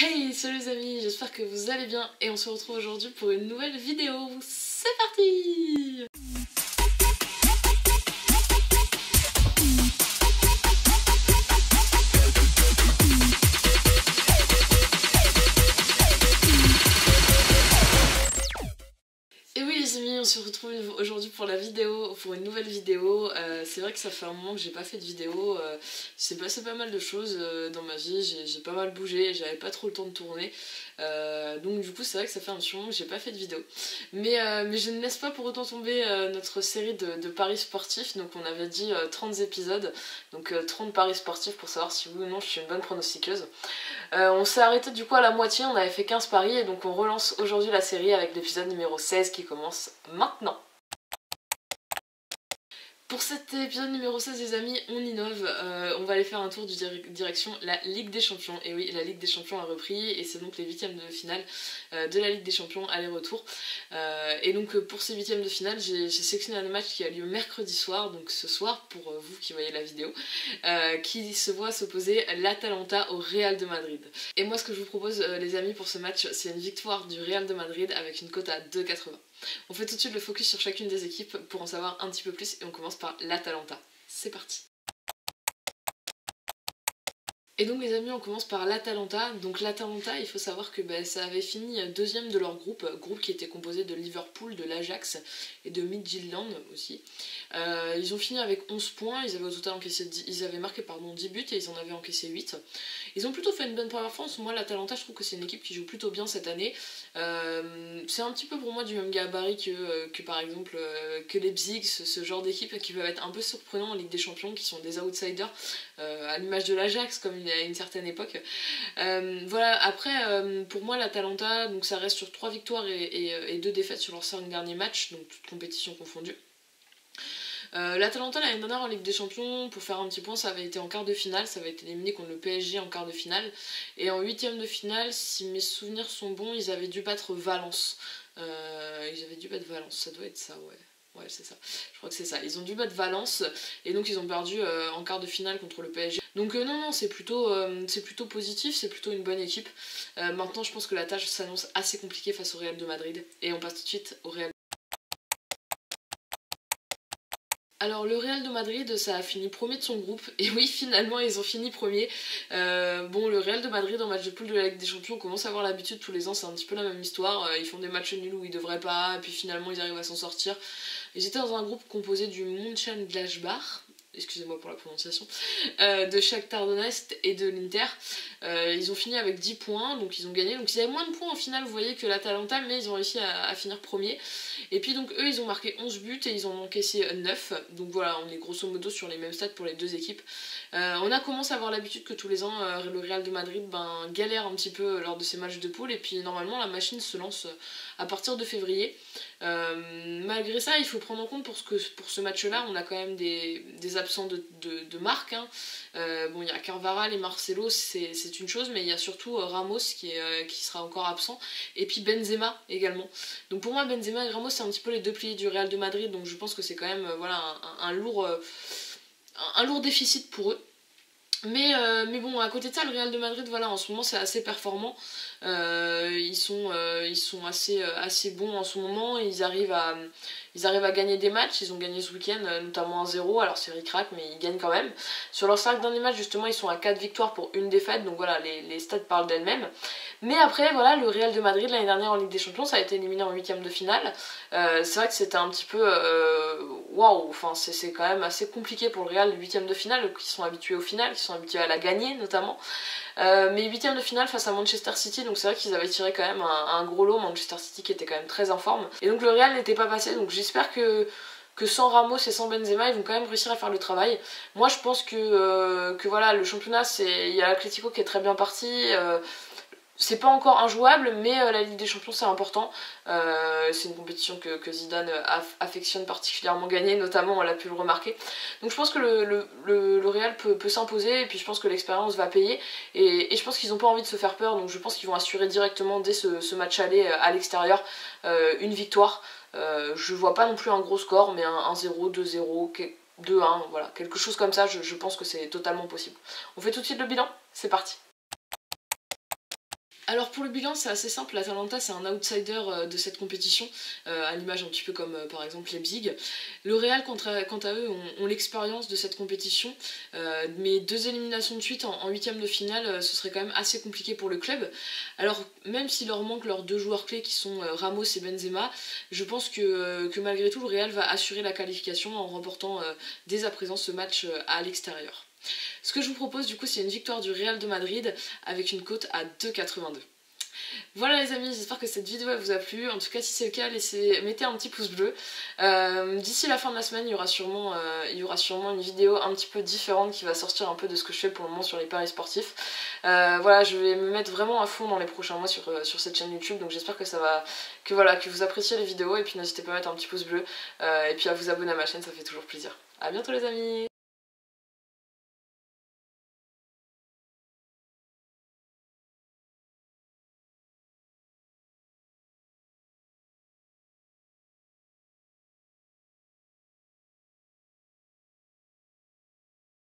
Hey, salut les amis, j'espère que vous allez bien et on se retrouve aujourd'hui pour une nouvelle vidéo. C'est parti! Et oui les amis, on se retrouve aujourd'hui pour une nouvelle vidéo. C'est vrai que ça fait un moment que j'ai pas fait de vidéo. C'est passé pas mal de choses dans ma vie, j'ai pas mal bougé, j'avais pas trop le temps de tourner. Donc du coup c'est vrai que ça fait un petit moment que j'ai pas fait de vidéo. Mais je ne laisse pas pour autant tomber notre série de paris sportifs. Donc on avait dit 30 épisodes, donc 30 paris sportifs pour savoir si oui ou non je suis une bonne pronostiqueuse. On s'est arrêté du coup à la moitié, on avait fait 15 paris et donc on relance aujourd'hui la série avec l'épisode numéro 16 qui commence maintenant. Pour cet épisode numéro 16 les amis, on innove, on va aller faire un tour du direction la Ligue des Champions. Et oui, la Ligue des Champions a repris et c'est donc les huitièmes de finale de la Ligue des Champions aller-retour. Et donc pour ces huitièmes de finale, j'ai sélectionné un match qui a lieu mercredi soir, donc ce soir pour vous qui voyez la vidéo, qui se voit s'opposer l'Atalanta au Real de Madrid. Et moi ce que je vous propose les amis pour ce match, c'est une victoire du Real de Madrid avec une cote à 2,80. On fait tout de suite le focus sur chacune des équipes pour en savoir un petit peu plus et on commence par l'Atalanta. C'est parti. Et donc les amis, on commence par l'Atalanta. Donc l'Atalanta, il faut savoir que ça avait fini deuxième de leur groupe qui était composé de Liverpool, de l'Ajax et de Midtjylland aussi. Ils ont fini avec 11 points, ils avaient au total encaissé ils avaient marqué 10 buts et ils en avaient encaissé 8. Ils ont plutôt fait une bonne performance. Moi l'Atalanta, je trouve que c'est une équipe qui joue plutôt bien cette année. C'est un petit peu pour moi du même gabarit que par exemple que Leipzig, ce genre d'équipe qui peuvent être un peu surprenants en Ligue des Champions, qui sont des outsiders, à l'image de l'Ajax comme à une certaine époque. Voilà, après pour moi l'Atalanta, donc ça reste sur 3 victoires et 2 défaites sur leurs 5 derniers matchs, donc toutes compétitions confondues. L'Atalanta l'année dernière en Ligue des Champions, pour faire un petit point, ça avait été en quart de finale, ça avait été éliminé contre le PSG en quart de finale, et en huitième de finale, si mes souvenirs sont bons, ils avaient dû battre Valence. Ça doit être ça, ouais. Ouais, c'est ça. Je crois que c'est ça. Ils ont dû battre Valence et donc ils ont perdu en quart de finale contre le PSG. Donc non, c'est plutôt positif, c'est plutôt une bonne équipe. Maintenant, je pense que la tâche s'annonce assez compliquée face au Real de Madrid. Et on passe tout de suite au Real. Alors le Real de Madrid, ça a fini premier de son groupe, et oui finalement ils ont fini premier. Bon, le Real de Madrid en match de poule de la Ligue des Champions, on commence à avoir l'habitude tous les ans, c'est un petit peu la même histoire. Ils font des matchs nuls où ils devraient pas, et puis finalement ils arrivent à s'en sortir. Ils étaient dans un groupe composé du Mönchengladbach, excusez-moi pour la prononciation, de Shakhtar Donetsk et de l'Inter. Ils ont fini avec 10 points, donc ils ont gagné. Donc ils avaient moins de points au final, vous voyez, que l'Atalanta, mais ils ont réussi à finir premier. Et puis donc eux, ils ont marqué 11 buts et ils en ont encaissé 9. Donc voilà, on est grosso modo sur les mêmes stats pour les deux équipes. On a commencé à avoir l'habitude que tous les ans, le Real de Madrid galère un petit peu lors de ces matchs de poule. Et puis normalement, la machine se lance à partir de février. Malgré ça, il faut prendre en compte pour ce match-là, on a quand même des absents de marque. Hein. Bon, il y a Carvajal et Marcelo, c'est une chose, mais il y a surtout Ramos qui sera encore absent, et puis Benzema également. Donc pour moi, Benzema et Ramos, c'est un petit peu les deux piliers du Real de Madrid, donc je pense que c'est quand même voilà, un lourd déficit pour eux. Mais bon, à côté de ça, le Real de Madrid, voilà, en ce moment, c'est assez performant. Ils sont assez bons en ce moment. Ils arrivent à gagner des matchs. Ils ont gagné ce week-end, notamment 1-0. Alors c'est ric-rac, mais ils gagnent quand même. Sur leurs 5 derniers matchs, justement, ils sont à 4 victoires pour 1 défaite. Donc voilà, les stats parlent d'elles-mêmes. Mais après, voilà, le Real de Madrid, l'année dernière en Ligue des Champions, ça a été éliminé en 8ème de finale. C'est vrai que c'était un petit peu... waouh, enfin, c'est quand même assez compliqué pour le Real, les 8ème de finale, qui sont habitués au final, qui sont habitués à la gagner notamment. Mais 8ème de finale face à Manchester City, donc c'est vrai qu'ils avaient tiré quand même un gros lot, Manchester City qui était quand même très en forme. Et donc le Real n'était pas passé, donc j'espère que sans Ramos et sans Benzema, ils vont quand même réussir à faire le travail. Moi je pense que voilà, le championnat, il y a l'Atlético qui est très bien parti. C'est pas encore injouable, mais la Ligue des Champions c'est important. C'est une compétition que Zidane affectionne particulièrement gagner, notamment on l'a pu le remarquer. Donc je pense que le Real peut s'imposer, et puis je pense que l'expérience va payer. Et je pense qu'ils n'ont pas envie de se faire peur, donc je pense qu'ils vont assurer directement dès ce match aller à l'extérieur une victoire. Je vois pas non plus un gros score, mais un 1-0, 2-0, 2-1, voilà, quelque chose comme ça, je pense que c'est totalement possible. On fait tout de suite le bilan, c'est parti. Alors pour le bilan c'est assez simple, l'Atalanta c'est un outsider de cette compétition, à l'image un petit peu comme par exemple Leipzig. Le Real quant à eux ont l'expérience de cette compétition, mais 2 éliminations de suite en huitième de finale ce serait quand même assez compliqué pour le club. Alors même s'il leur manque leurs 2 joueurs clés qui sont Ramos et Benzema, je pense que malgré tout le Real va assurer la qualification en remportant dès à présent ce match à l'extérieur. Ce que je vous propose du coup c'est une victoire du Real de Madrid avec une cote à 2,82. Voilà les amis, j'espère que cette vidéo vous a plu. En tout cas si c'est le cas, mettez un petit pouce bleu. D'ici la fin de la semaine il y aura sûrement une vidéo un petit peu différente qui va sortir un peu de ce que je fais pour le moment sur les paris sportifs. Voilà, je vais me mettre vraiment à fond dans les prochains mois sur cette chaîne YouTube, donc j'espère que vous appréciez les vidéos, et puis n'hésitez pas à mettre un petit pouce bleu et puis à vous abonner à ma chaîne, ça fait toujours plaisir. A bientôt les amis.